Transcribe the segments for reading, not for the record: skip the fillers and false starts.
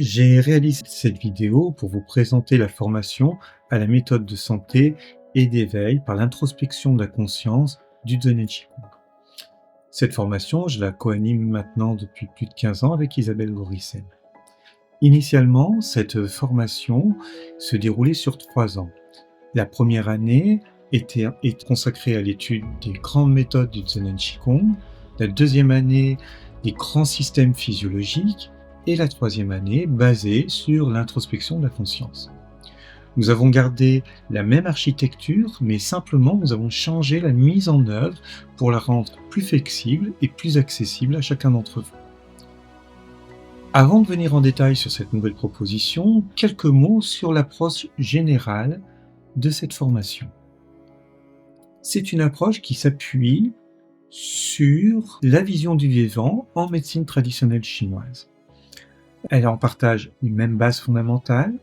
J'ai réalisé cette vidéo pour vous présenter la formation à la méthode de santé et d'éveil par l'introspection de la conscience du Zen Qigong. Cette formation, je la co-anime maintenant depuis plus de 15 ans avec Isabelle Goricel. Initialement, cette formation se déroulait sur 3 ans. La première année est consacrée à l'étude des grandes méthodes du Zen Qigong, la deuxième année des grands systèmes physiologiques, et la troisième année basée sur l'introspection de la conscience. Nous avons gardé la même architecture, mais simplement nous avons changé la mise en œuvre pour la rendre plus flexible et plus accessible à chacun d'entre vous. Avant de venir en détail sur cette nouvelle proposition, quelques mots sur l'approche générale de cette formation. C'est une approche qui s'appuie sur la vision du vivant en médecine traditionnelle chinoise. Elle en partage les mêmes bases fondamentales,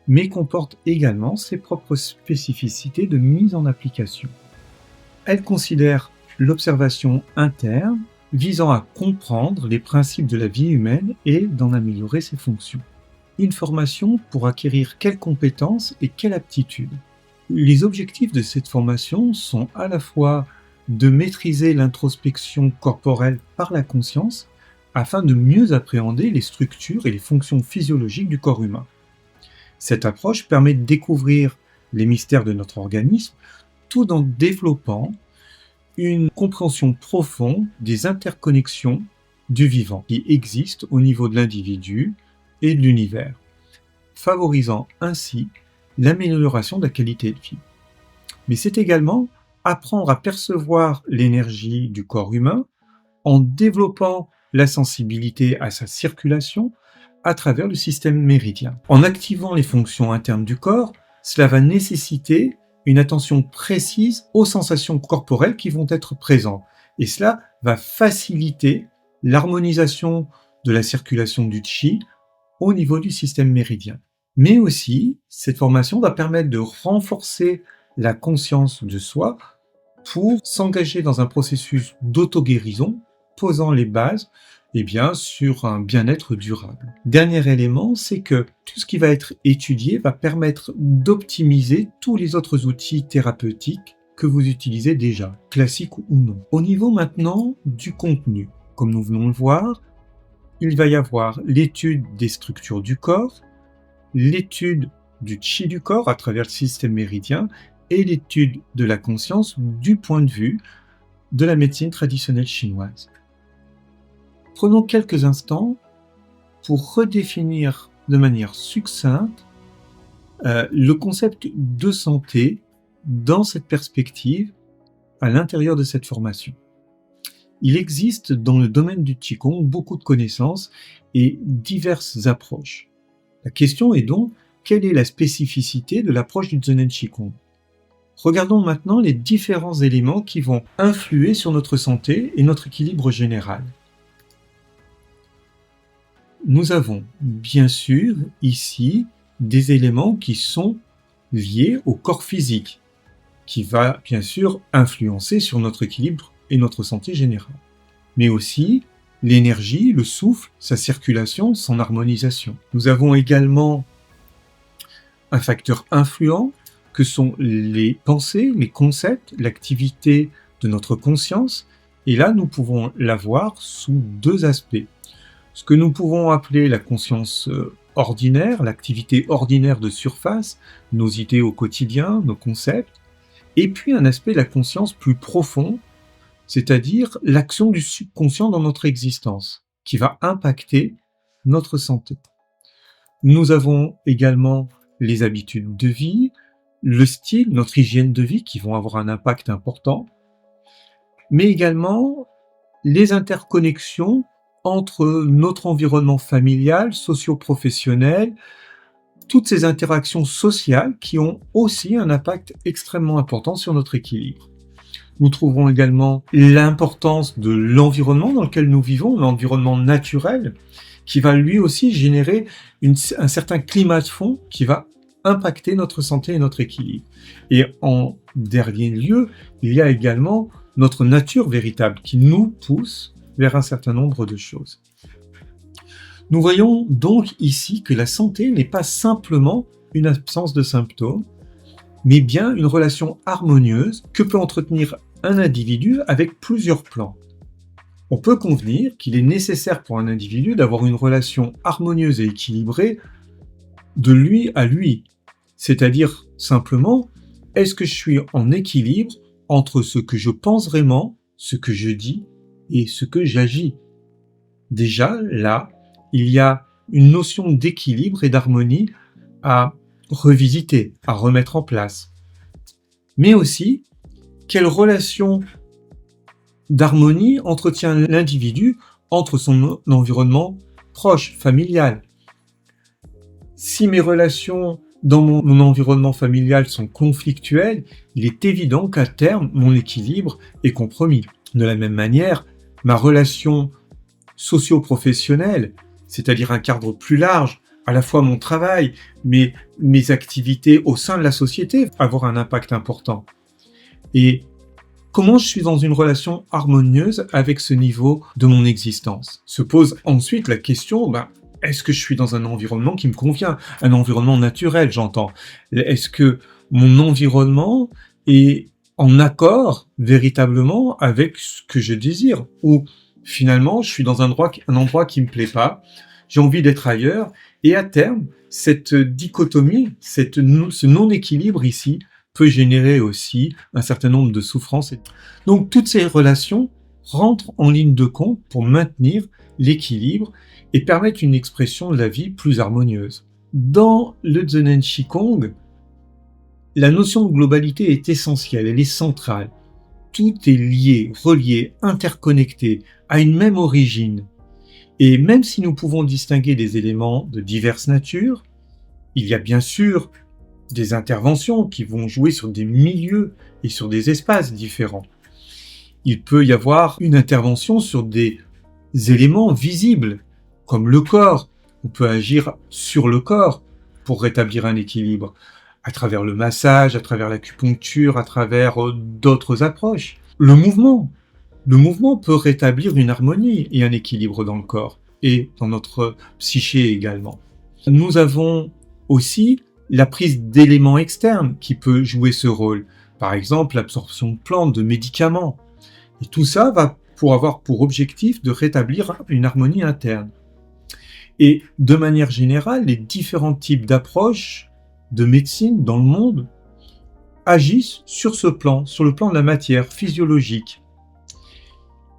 mais comporte également ses propres spécificités de mise en application. Elle considère l'observation interne visant à comprendre les principes de la vie humaine et d'en améliorer ses fonctions. Une formation pour acquérir quelles compétences et quelle aptitude. Les objectifs de cette formation sont à la fois de maîtriser l'introspection corporelle par la conscience, afin de mieux appréhender les structures et les fonctions physiologiques du corps humain. Cette approche permet de découvrir les mystères de notre organisme, tout en développant une compréhension profonde des interconnexions du vivant qui existent au niveau de l'individu et de l'univers, favorisant ainsi l'amélioration de la qualité de vie. Mais c'est également apprendre à percevoir l'énergie du corps humain en développant la sensibilité à sa circulation à travers le système méridien. En activant les fonctions internes du corps, cela va nécessiter une attention précise aux sensations corporelles qui vont être présentes. Et cela va faciliter l'harmonisation de la circulation du Qi au niveau du système méridien. Mais aussi, cette formation va permettre de renforcer la conscience de soi pour s'engager dans un processus d'auto-guérison posant les bases sur un bien-être durable. Dernier élément, c'est que tout ce qui va être étudié va permettre d'optimiser tous les autres outils thérapeutiques que vous utilisez déjà, classiques ou non. Au niveau maintenant du contenu, comme nous venons de le voir, il va y avoir l'étude des structures du corps, l'étude du Qi du corps à travers le système méridien et l'étude de la conscience du point de vue de la médecine traditionnelle chinoise. Prenons quelques instants pour redéfinir de manière succincte le concept de santé dans cette perspective à l'intérieur de cette formation. Il existe dans le domaine du Qigong beaucoup de connaissances et diverses approches. La question est donc, quelle est la spécificité de l'approche du Zen Qigong ? Regardons maintenant les différents éléments qui vont influer sur notre santé et notre équilibre général. Nous avons bien sûr ici des éléments qui sont liés au corps physique, qui va bien sûr influencer sur notre équilibre et notre santé générale, mais aussi l'énergie, le souffle, sa circulation, son harmonisation. Nous avons également un facteur influent que sont les pensées, les concepts, l'activité de notre conscience, et là nous pouvons la voir sous deux aspects. Ce que nous pouvons appeler la conscience ordinaire, l'activité ordinaire de surface, nos idées au quotidien, nos concepts, et puis un aspect de la conscience plus profond, c'est-à-dire l'action du subconscient dans notre existence, qui va impacter notre santé. Nous avons également les habitudes de vie, le style, notre hygiène de vie qui vont avoir un impact important, mais également les interconnexions entre notre environnement familial, socio-professionnel, toutes ces interactions sociales qui ont aussi un impact extrêmement important sur notre équilibre. Nous trouvons également l'importance de l'environnement dans lequel nous vivons, l'environnement naturel, qui va lui aussi générer un certain climat de fond qui va impacter notre santé et notre équilibre. Et en dernier lieu, il y a également notre nature véritable qui nous pousse vers un certain nombre de choses. Nous voyons donc ici que la santé n'est pas simplement une absence de symptômes, mais bien une relation harmonieuse que peut entretenir un individu avec plusieurs plans. On peut convenir qu'il est nécessaire pour un individu d'avoir une relation harmonieuse et équilibrée de lui à lui, c'est-à-dire simplement, est-ce que je suis en équilibre entre ce que je pense vraiment, ce que je dis et ce que j'agis? Déjà, là, il y a une notion d'équilibre et d'harmonie à revisiter, à remettre en place. Mais aussi, quelle relation d'harmonie entretient l'individu entre son environnement proche, familial. Si mes relations dans mon environnement familial sont conflictuelles, il est évident qu'à terme, mon équilibre est compromis. De la même manière, ma relation socio-professionnelle, c'est-à-dire un cadre plus large, à la fois mon travail, mais mes activités au sein de la société, vont avoir un impact important. Et comment je suis dans une relation harmonieuse avec ce niveau de mon existence? Se pose ensuite la question, est-ce que je suis dans un environnement qui me convient? Un environnement naturel, j'entends. Est-ce que mon environnement est en accord véritablement avec ce que je désire? Ou finalement, je suis dans un endroit qui me plaît pas, j'ai envie d'être ailleurs, et à terme, cette dichotomie, ce non-équilibre ici, peut générer aussi un certain nombre de souffrances. Donc toutes ces relations rentrent en ligne de compte pour maintenir l'équilibre et permettre une expression de la vie plus harmonieuse. Dans le Zen Qigong, la notion de globalité est essentielle, elle est centrale. Tout est lié, relié, interconnecté, à une même origine. Et même si nous pouvons distinguer des éléments de diverses natures, il y a bien sûr des interventions qui vont jouer sur des milieux et sur des espaces différents. Il peut y avoir une intervention sur des éléments visibles, comme le corps. On peut agir sur le corps pour rétablir un équilibre, à travers le massage, à travers l'acupuncture, à travers d'autres approches. Le mouvement peut rétablir une harmonie et un équilibre dans le corps et dans notre psyché également. Nous avons aussi la prise d'éléments externes qui peut jouer ce rôle. Par exemple, l'absorption de plantes, de médicaments. Et tout ça va avoir pour objectif de rétablir une harmonie interne. Et de manière générale, les différents types d'approches de médecine dans le monde agissent sur ce plan, sur le plan de la matière physiologique.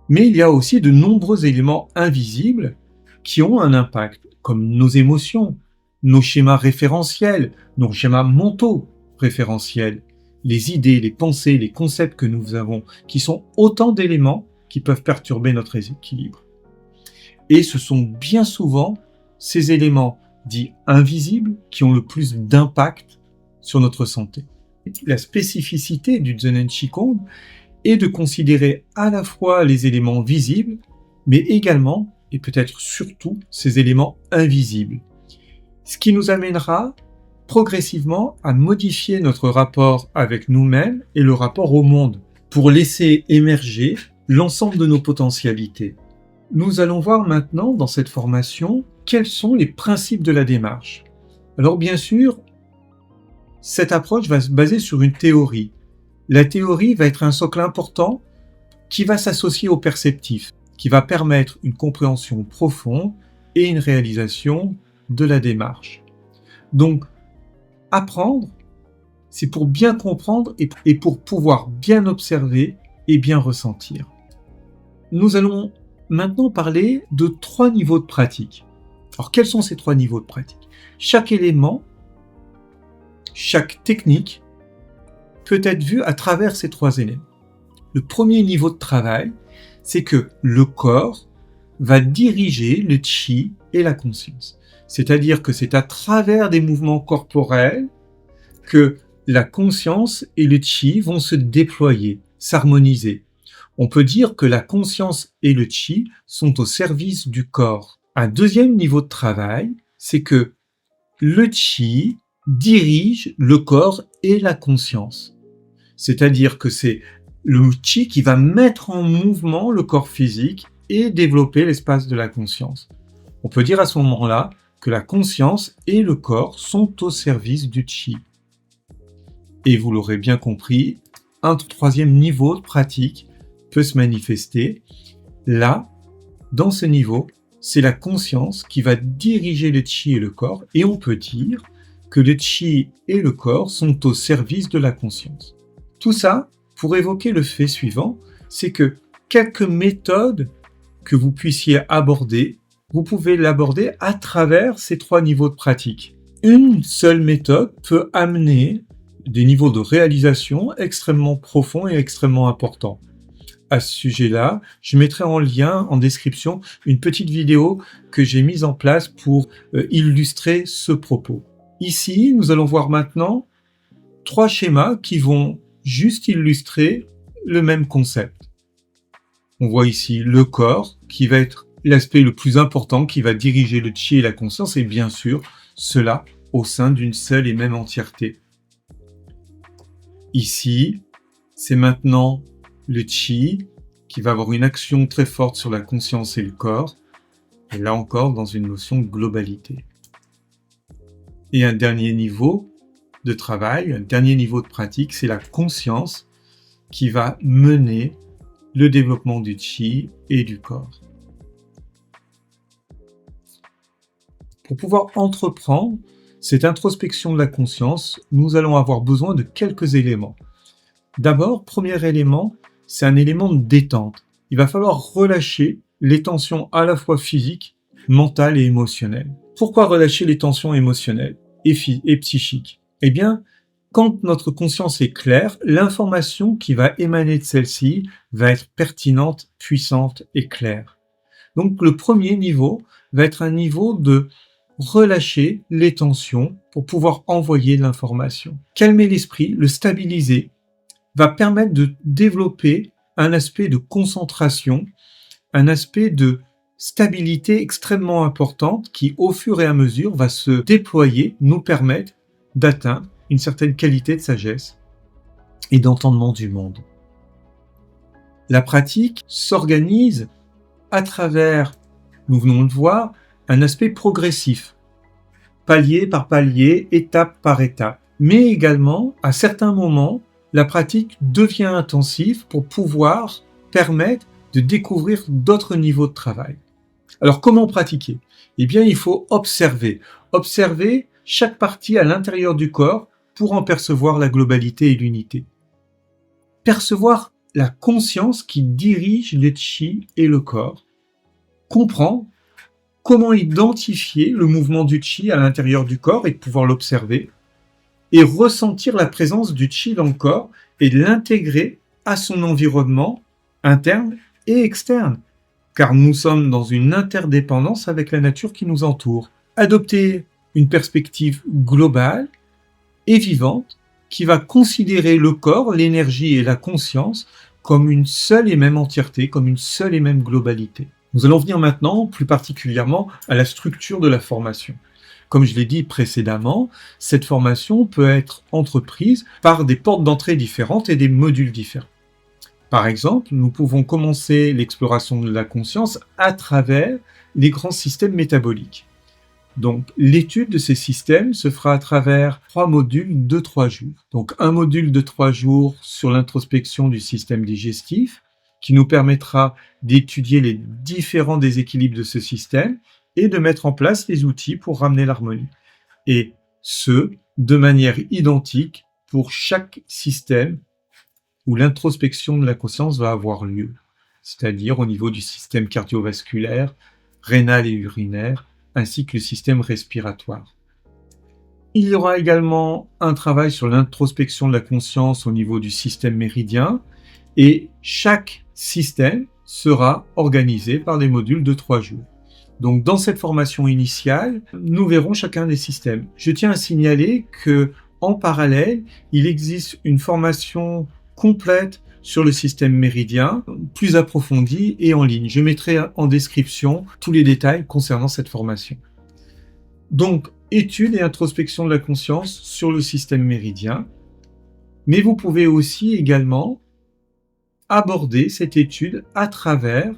Mais il y a aussi de nombreux éléments invisibles qui ont un impact, comme nos émotions, nos schémas référentiels, nos schémas mentaux référentiels, les idées, les pensées, les concepts que nous avons, qui sont autant d'éléments qui peuvent perturber notre équilibre. Et ce sont bien souvent ces éléments dits invisibles qui ont le plus d'impact sur notre santé. La spécificité du Zen Qigong est de considérer à la fois les éléments visibles, mais également, et peut-être surtout, ces éléments invisibles. Ce qui nous amènera progressivement à modifier notre rapport avec nous-mêmes et le rapport au monde, pour laisser émerger l'ensemble de nos potentialités. Nous allons voir maintenant dans cette formation quels sont les principes de la démarche. Alors bien sûr, cette approche va se baser sur une théorie. La théorie va être un socle important qui va s'associer au perceptif, qui va permettre une compréhension profonde et une réalisation de la démarche. Donc, apprendre, c'est pour bien comprendre et pour pouvoir bien observer et bien ressentir. Nous allons maintenant parler de 3 niveaux de pratique. Alors, quels sont ces 3 niveaux de pratique? Chaque élément, chaque technique peut être vu à travers ces 3 éléments. Le premier niveau de travail, c'est que le corps va diriger le chi et la conscience. C'est-à-dire que c'est à travers des mouvements corporels que la conscience et le chi vont se déployer, s'harmoniser. On peut dire que la conscience et le chi sont au service du corps. Un deuxième niveau de travail, c'est que le chi dirige le corps et la conscience. C'est-à-dire que c'est le chi qui va mettre en mouvement le corps physique et développer l'espace de la conscience. On peut dire à ce moment-là que la conscience et le corps sont au service du Qi. Et vous l'aurez bien compris, un troisième niveau de pratique peut se manifester. Là, dans ce niveau, c'est la conscience qui va diriger le Qi et le corps, et on peut dire que le Qi et le corps sont au service de la conscience. Tout ça pour évoquer le fait suivant, c'est que quelques méthodes que vous puissiez aborder, vous pouvez l'aborder à travers ces trois niveaux de pratique. Une seule méthode peut amener des niveaux de réalisation extrêmement profonds et extrêmement importants. À ce sujet-là, je mettrai en lien, en description, une petite vidéo que j'ai mise en place pour illustrer ce propos. Ici, nous allons voir maintenant 3 schémas qui vont juste illustrer le même concept. On voit ici le corps, qui va être l'aspect le plus important, qui va diriger le Qi et la conscience, et bien sûr, cela au sein d'une seule et même entièreté. Ici, c'est maintenant le Qi qui va avoir une action très forte sur la conscience et le corps, et là encore dans une notion de globalité. Et un dernier niveau de travail, un dernier niveau de pratique, c'est la conscience qui va mener le développement du Qi et du corps. Pour pouvoir entreprendre cette introspection de la conscience, nous allons avoir besoin de quelques éléments. D'abord, premier élément, c'est un élément de détente. Il va falloir relâcher les tensions à la fois physiques, mentales et émotionnelles. Pourquoi relâcher les tensions émotionnelles et psychiques ? Eh bien, quand notre conscience est claire, l'information qui va émaner de celle-ci va être pertinente, puissante et claire. Donc le premier niveau va être un niveau de relâcher les tensions pour pouvoir envoyer de l'information. Calmer l'esprit, le stabiliser, va permettre de développer un aspect de concentration, un aspect de stabilité extrêmement importante qui, au fur et à mesure, va se déployer, nous permettre d'atteindre une certaine qualité de sagesse et d'entendement du monde. La pratique s'organise à travers, nous venons de voir, un aspect progressif, palier par palier, étape par étape. Mais également, à certains moments, la pratique devient intensive pour pouvoir permettre de découvrir d'autres niveaux de travail. Alors, comment pratiquer ? Eh bien, il faut observer. Observer chaque partie à l'intérieur du corps pour en percevoir la globalité et l'unité. Percevoir la conscience qui dirige le Qi et le corps. Comprendre comment identifier le mouvement du Qi à l'intérieur du corps et pouvoir l'observer. Et ressentir la présence du Qi dans le corps et l'intégrer à son environnement interne et externe. Car nous sommes dans une interdépendance avec la nature qui nous entoure. Adopter une perspective globale et vivante qui va considérer le corps, l'énergie et la conscience comme une seule et même entièreté, comme une seule et même globalité. Nous allons venir maintenant plus particulièrement à la structure de la formation. Comme je l'ai dit précédemment, cette formation peut être entreprise par des portes d'entrée différentes et des modules différents. Par exemple, nous pouvons commencer l'exploration de la conscience à travers les grands systèmes métaboliques. Donc, l'étude de ces systèmes se fera à travers 3 modules de 3 jours. Donc, un module de 3 jours sur l'introspection du système digestif, qui nous permettra d'étudier les différents déséquilibres de ce système et de mettre en place les outils pour ramener l'harmonie. Et ce, de manière identique pour chaque système où l'introspection de la conscience va avoir lieu, c'est-à-dire au niveau du système cardiovasculaire, rénal et urinaire, ainsi que le système respiratoire. Il y aura également un travail sur l'introspection de la conscience au niveau du système méridien, et chaque système sera organisé par des modules de 3 jours. Donc dans cette formation initiale, nous verrons chacun des systèmes. Je tiens à signaler que en parallèle, il existe une formation complète sur le système méridien, plus approfondie et en ligne. Je mettrai en description tous les détails concernant cette formation. Donc, étude et introspection de la conscience sur le système méridien, mais vous pouvez aussi également aborder cette étude à travers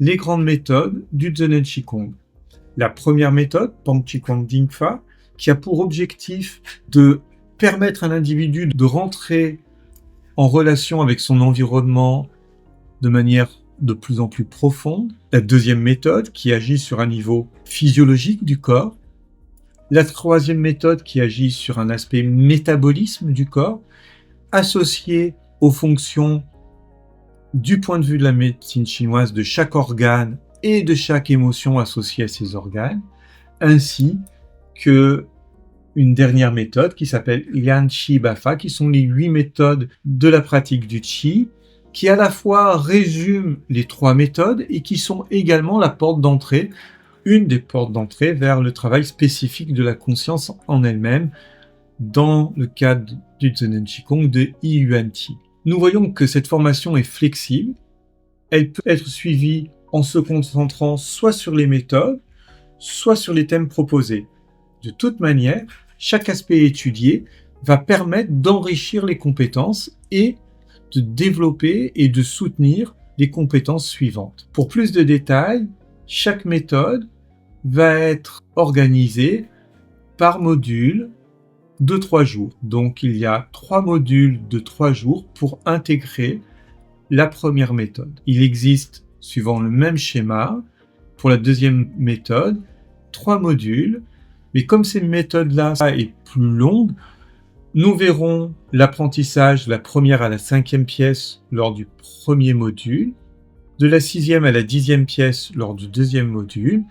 les grandes méthodes du Zen Qigong. la première méthode, Pang Qigong Ding Fa, qui a pour objectif de permettre à l'individu de rentrer en relation avec son environnement de manière de plus en plus profonde. La deuxième méthode, qui agit sur un niveau physiologique du corps. La troisième méthode, qui agit sur un aspect métabolisme du corps, associé aux fonctions du point de vue de la médecine chinoise de chaque organe et de chaque émotion associée à ces organes, ainsi que une dernière méthode qui s'appelle Lian Qi Ba Fa, qui sont les 8 méthodes de la pratique du Qi, qui à la fois résument les 3 méthodes et qui sont également la porte d'entrée, une des portes d'entrée vers le travail spécifique de la conscience en elle-même, dans le cadre du Zen Qigong de Yi Yuan Ti. Nous voyons que cette formation est flexible, elle peut être suivie en se concentrant soit sur les méthodes, soit sur les thèmes proposés. De toute manière, chaque aspect étudié va permettre d'enrichir les compétences et de développer et de soutenir les compétences suivantes. Pour plus de détails, chaque méthode va être organisée par module de 3 jours. Donc il y a 3 modules de 3 jours pour intégrer la première méthode. Il existe, suivant le même schéma, pour la deuxième méthode, 3 modules, mais comme ces méthodes-là est plus longue, nous verrons l'apprentissage de la première à la 5e pièce lors du premier module, de la 6e à la 10e pièce lors du deuxième module,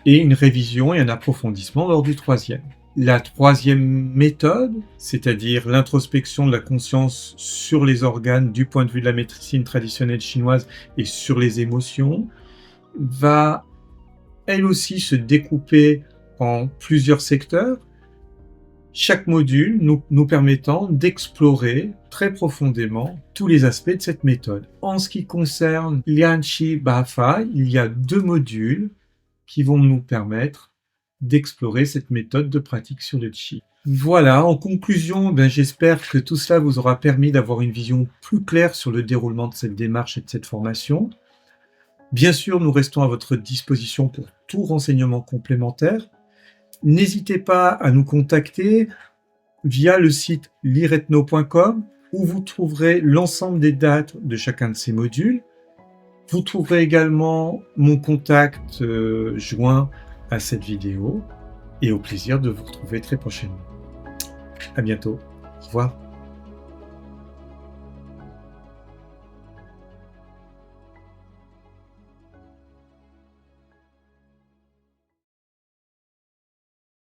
et une révision et un approfondissement lors du 3e. La 3e méthode, c'est-à-dire l'introspection de la conscience sur les organes du point de vue de la médecine traditionnelle chinoise et sur les émotions, va elle aussi se découper en plusieurs secteurs, chaque module nous permettant d'explorer très profondément tous les aspects de cette méthode. En ce qui concerne Lian Qi Ba Fa, il y a 2 modules qui vont nous permettre d'explorer cette méthode de pratique sur le Qi. Voilà, en conclusion, j'espère que tout cela vous aura permis d'avoir une vision plus claire sur le déroulement de cette démarche et de cette formation. Bien sûr, nous restons à votre disposition pour tout renseignement complémentaire. N'hésitez pas à nous contacter via le site liretno.com où vous trouverez l'ensemble des dates de chacun de ces modules. Vous trouverez également mon contact joint à cette vidéo et au plaisir de vous retrouver très prochainement. À bientôt. Au revoir.